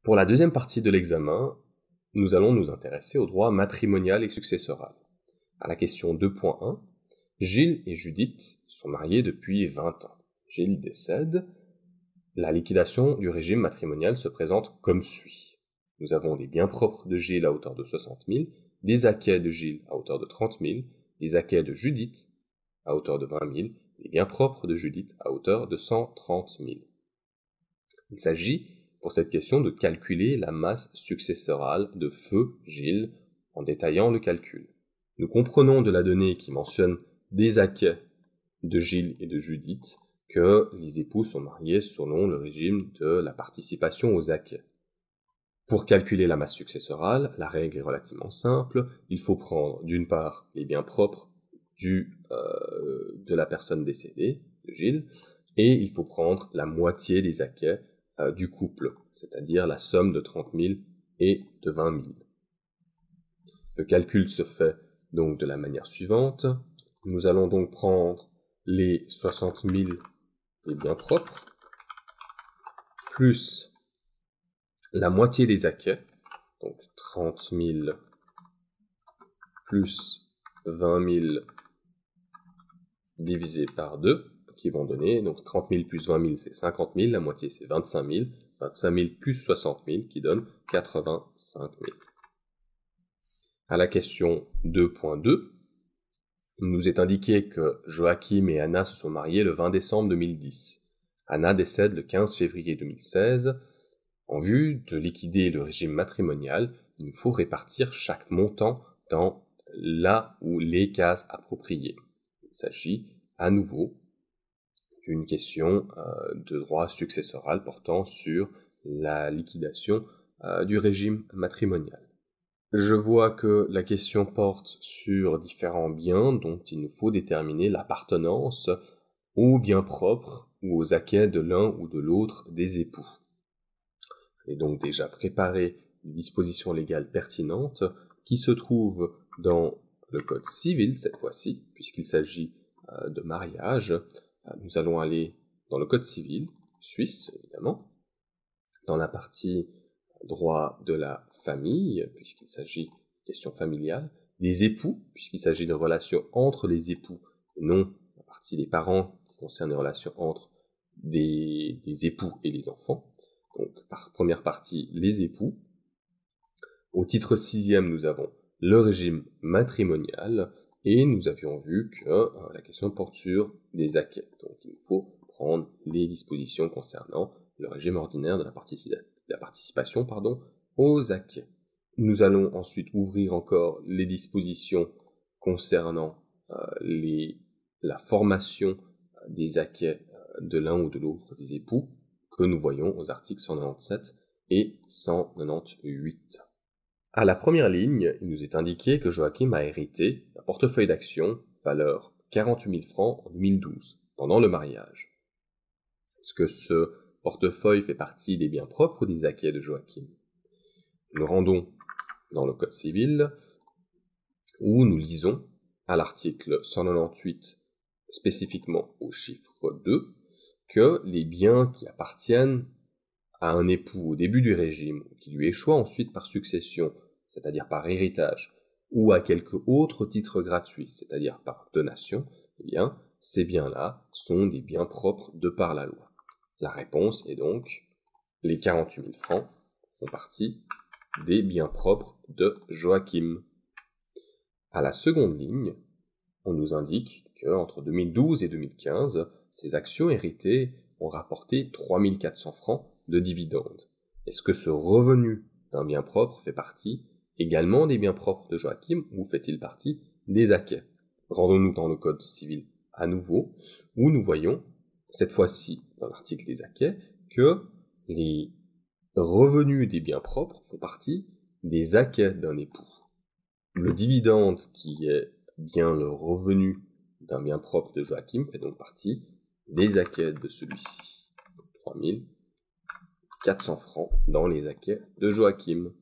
Pour la deuxième partie de l'examen, nous allons nous intéresser au droit matrimonial et successoral. À la question 2.1, Gilles et Judith sont mariés depuis 20 ans. Gilles décède. La liquidation du régime matrimonial se présente comme suit. Nous avons des biens propres de Gilles à hauteur de 60 000, des acquêts de Gilles à hauteur de 30 000, des acquêts de Judith à hauteur de 20 000, des biens propres de Judith à hauteur de 130 000. Il s'agit pour cette question de calculer la masse successorale de feu Gilles en détaillant le calcul. Nous comprenons de la donnée qui mentionne des acquêts de Gilles et de Judith que les époux sont mariés selon le régime de la participation aux acquêts. Pour calculer la masse successorale, la règle est relativement simple. Il faut prendre d'une part les biens propres de la personne décédée, de Gilles, et il faut prendre la moitié des acquêts du couple, c'est-à-dire la somme de 30 000 et de 20 000. Le calcul se fait donc de la manière suivante. Nous allons donc prendre les 60 000 des biens propres, plus la moitié des acquêts, donc 30 000 plus 20 000 divisé par 2, qui vont donner, donc 30 000 plus 20 000 c'est 50 000, la moitié c'est 25 000, 25 000 plus 60 000 qui donne 85 000. À la question 2.2, il nous est indiqué que Joachim et Anna se sont mariés le 20 décembre 2010. Anna décède le 15 février 2016. En vue de liquider le régime matrimonial, il nous faut répartir chaque montant dans la ou les cases appropriées. Il s'agit à nouveau d'une question de droit successoral portant sur la liquidation du régime matrimonial. Je vois que la question porte sur différents biens dont il nous faut déterminer l'appartenance aux biens propres ou aux acquêts de l'un ou de l'autre des époux. J'ai donc déjà préparé les dispositions légales pertinentes qui se trouvent dans le code civil cette fois-ci, puisqu'il s'agit de mariage. Nous allons aller dans le code civil, suisse évidemment, dans la partie droit de la famille, puisqu'il s'agit de questions familiales, des époux, puisqu'il s'agit de relations entre les époux, et non la partie des parents qui concerne les relations entre des époux et les enfants. Donc, par première partie, les époux. Au titre 6e, nous avons le régime matrimonial, et nous avions vu que la question porte sur des acquêts. Donc, il faut prendre les dispositions concernant le régime ordinaire de la participation aux acquêts. Nous allons ensuite ouvrir encore les dispositions concernant la formation des acquêts de l'un ou de l'autre des époux, que nous voyons aux articles 197 et 198. À la première ligne, il nous est indiqué que Joachim a hérité un portefeuille d'actions valeur 48 000 francs en 2012, pendant le mariage. Est-ce que ce portefeuille fait partie des biens propres ou des acquêts de Joachim? Nous rendons dans le code civil, où nous lisons à l'article 198, spécifiquement au chiffre 2, que les biens qui appartiennent à un époux au début du régime, qui lui échoient ensuite par succession, c'est-à-dire par héritage, ou à quelque autre titre gratuit, c'est-à-dire par donation, eh bien, ces biens-là sont des biens propres de par la loi. La réponse est donc, les 48 000 francs font partie des biens propres de Joachim. À la seconde ligne, on nous indique qu'entre 2012 et 2015, ces actions héritées ont rapporté 3 400 francs de dividendes. Est-ce que ce revenu d'un bien propre fait partie également des biens propres de Joachim ou fait-il partie des acquêts? Rendons-nous dans le code civil à nouveau, où nous voyons, cette fois-ci dans l'article des acquêts, que les revenus des biens propres font partie des acquêts d'un époux. Le dividende, qui est bien le revenu d'un bien propre de Joachim, fait donc partie des acquêts de celui-ci. 3 400 francs dans les acquêts de Joachim.